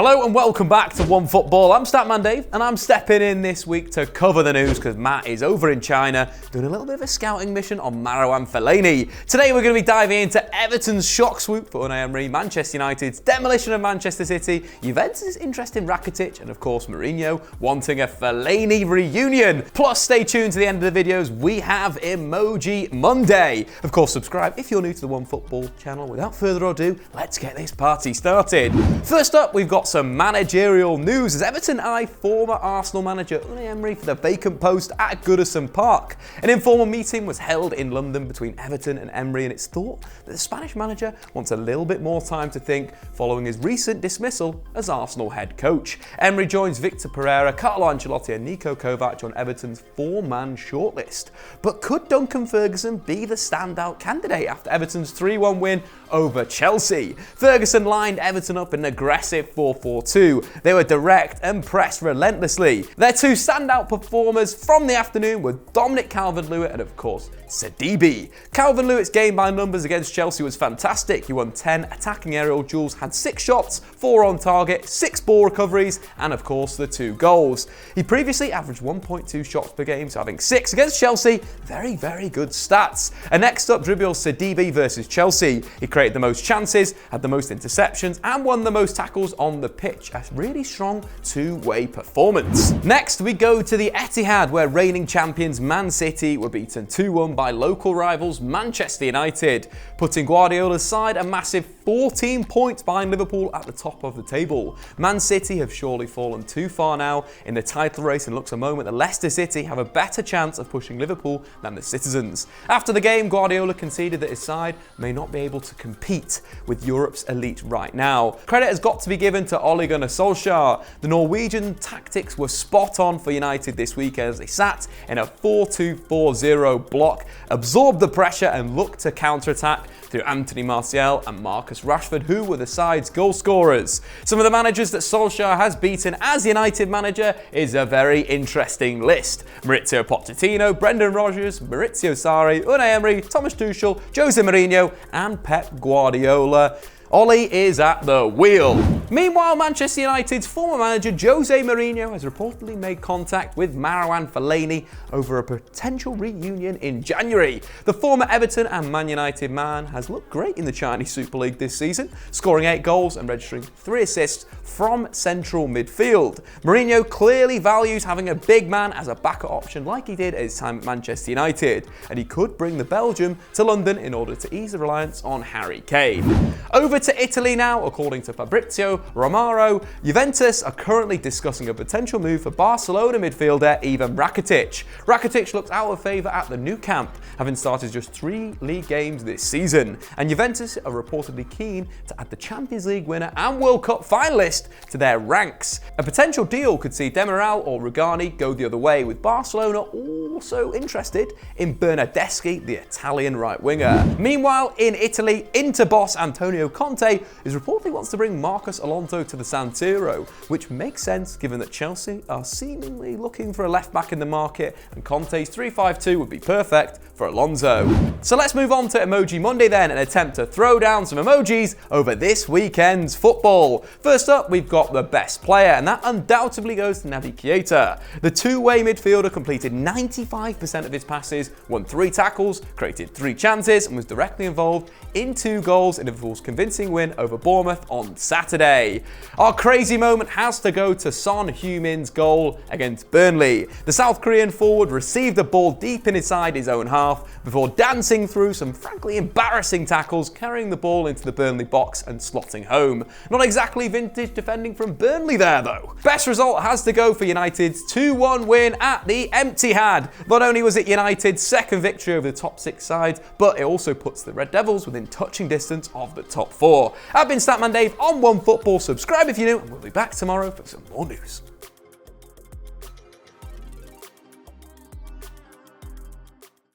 Hello and welcome back to One Football. I'm Statman Dave and I'm stepping in this week to cover the news because Matt is over in China doing a little bit of a scouting mission on Marouane Fellaini. Today we're going to be diving into Everton's shock swoop for Unai Emery, Manchester United's demolition of Manchester City, Juventus' interest in Rakitic, and of course Mourinho wanting a Fellaini reunion. Plus, stay tuned to the end of the videos, we have Emoji Monday. Of course, subscribe if you're new to the One Football channel. Without further ado, let's get this party started. First up, we've got some managerial news as Everton eye former Arsenal manager Unai Emery for the vacant post at Goodison Park. An informal meeting was held in London between Everton and Emery, and it's thought that the Spanish manager wants a little bit more time to think following his recent dismissal as Arsenal head coach. Emery joins Victor Pereira, Carlo Ancelotti and Niko Kovac on Everton's four-man shortlist. But could Duncan Ferguson be the standout candidate after Everton's 3-1 win over Chelsea? Ferguson lined Everton up in an aggressive 4-4-2. They were direct and pressed relentlessly. Their two standout performers from the afternoon were Dominic Calvert-Lewin and of course Sidibe. Calvert-Lewin's game by numbers against Chelsea was fantastic. He won 10 attacking aerial duels, had 6 shots, 4 on target, 6 ball recoveries, and of course the 2 goals. He previously averaged 1.2 shots per game, so having 6 against Chelsea, very, very good stats. And next up, Dribbble Sidibe versus Chelsea. He created the most chances, had the most interceptions, and won the most tackles on the pitch. A really strong two-way performance. Next, we go to the Etihad, where reigning champions Man City were beaten 2-1 by local rivals Manchester United, putting Guardiola's side a massive 14 points behind Liverpool at the top of the table. Man City have surely fallen too far now in the title race, and looks a moment that Leicester City have a better chance of pushing Liverpool than the Citizens. After the game, Guardiola conceded that his side may not be able to compete with Europe's elite right now. Credit has got to be given to Ole Gunnar Solskjaer. The Norwegian tactics were spot on for United this week as they sat in a 4-2-4-0 block, absorbed the pressure and looked to counter-attack through Anthony Martial and Marcus Rashford, who were the side's goal scorers. Some of the managers that Solskjaer has beaten as United manager is a very interesting list. Maurizio Pochettino, Brendan Rodgers, Maurizio Sarri, Unai Emery, Thomas Tuchel, Jose Mourinho and Pep Guardiola. Ollie is at the wheel. Meanwhile, Manchester United's former manager Jose Mourinho has reportedly made contact with Marouane Fellaini over a potential reunion in January. The former Everton and Man United man has looked great in the Chinese Super League this season, scoring 8 goals and registering 3 assists from central midfield. Mourinho clearly values having a big man as a backup option like he did at his time at Manchester United, and he could bring the Belgium to London in order to ease the reliance on Harry Kane. Over to Italy now. According to Fabrizio Romano, Juventus are currently discussing a potential move for Barcelona midfielder Ivan Rakitic. Rakitic looks out of favour at the new camp, having started just 3 league games this season, and Juventus are reportedly keen to add the Champions League winner and World Cup finalist to their ranks. A potential deal could see Demiral or Rugani go the other way, with Barcelona also interested in Bernardeschi, the Italian right winger. Meanwhile, in Italy, Inter boss Antonio Conte is reportedly wants to bring Marcos Alonso to the San Siro, which makes sense given that Chelsea are seemingly looking for a left back in the market, and Conte's 3-5-2 would be perfect for Alonso. So let's move on to Emoji Monday then and attempt to throw down some emojis over this weekend's football. First up, we've got the best player, and that undoubtedly goes to Naby Keita. The two-way midfielder completed 95% of his passes, won 3 tackles, created 3 chances, and was directly involved in 2 goals in Liverpool's convincing win over Bournemouth on Saturday. Our crazy moment has to go to Son Heung-min's goal against Burnley. The South Korean forward received the ball deep inside his own half before dancing through some frankly embarrassing tackles, carrying the ball into the Burnley box and slotting home. Not exactly vintage defending from Burnley there though. Best result has to go for United's 2-1 win at the Etihad. Not only was it United's second victory over the top 6 sides, but it also puts the Red Devils within touching distance of the top 4. I've been Statman Dave on One Football. Subscribe if you're new, and we'll be back tomorrow for some more news.